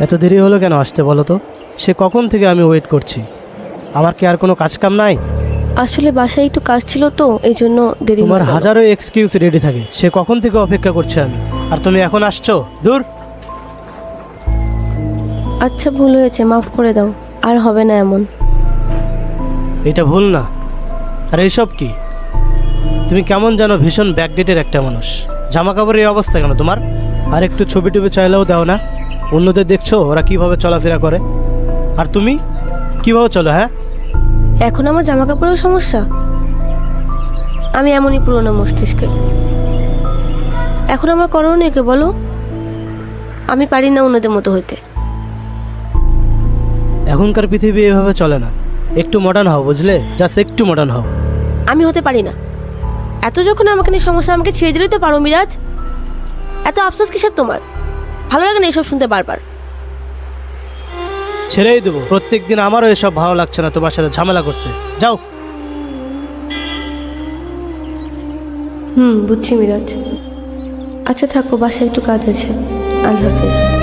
এত দেরি হলো কেন আসতে বলো তো? সে কখন থেকে আমি ওয়েট করছি। আমার কি আর কোনো কাজ কাম নাই? আসলে বাসায় একটু কাজ ছিল তো, এই জন্য দেরি হয়ে তোমার গেল। হাজারো এক্সকিউজ রেডি থাকে, সে কখন থেকে অপেক্ষা করছে আমি, আর তুমি এখন আসছো? দূর। আচ্ছা, ভুল হয়েছে, মাফ করে দাও, আর হবে না এমন। এটা ভুল না। আর এইসব কি? তুমি কেমন যেন ভীষণ ব্যাকডেটের একটা মানুষ। জামা কাপড়ের এই অবস্থা কেন তোমার? আর একটু ছবি টবি চাইলেও দাও না। অন্যদের দেখছো ওরা কিভাবে চলাফেরা করে, আর তুমি কিভাবে চলো? হ্যাঁ, এখন আমার জামা কাপড়েও সমস্যা? আমি এমনই পুরনো মস্তিষ্কে। এখন আমার করণীয় কে বলো? আমি পারি না অন্যদের মতো হইতে। এখনকার পৃথিবী এভাবে চলে না। একটু মডার্ন হও, বুঝলে? জাস্ট একটু মডার্ন হও। আমি হতে পারি না। এত যখন আমাকে নিয়ে সমস্যা, আমাকে ছেড়ে দিলেই তো পারো মিরাজ। এত আফসোস কিসের তোমার? ভালো লাগে না এসব শুনতে বারবার। ছেড়েই দেবো। প্রত্যেকদিন আমারও এসব ভালো লাগছে না তোমার সাথে ঝামেলা করতে। যাও। বুঝছি মিরাজ। আচ্ছা থাকো, বাসায় একটু কাজ আছে। আল্লাহ হাফেজ।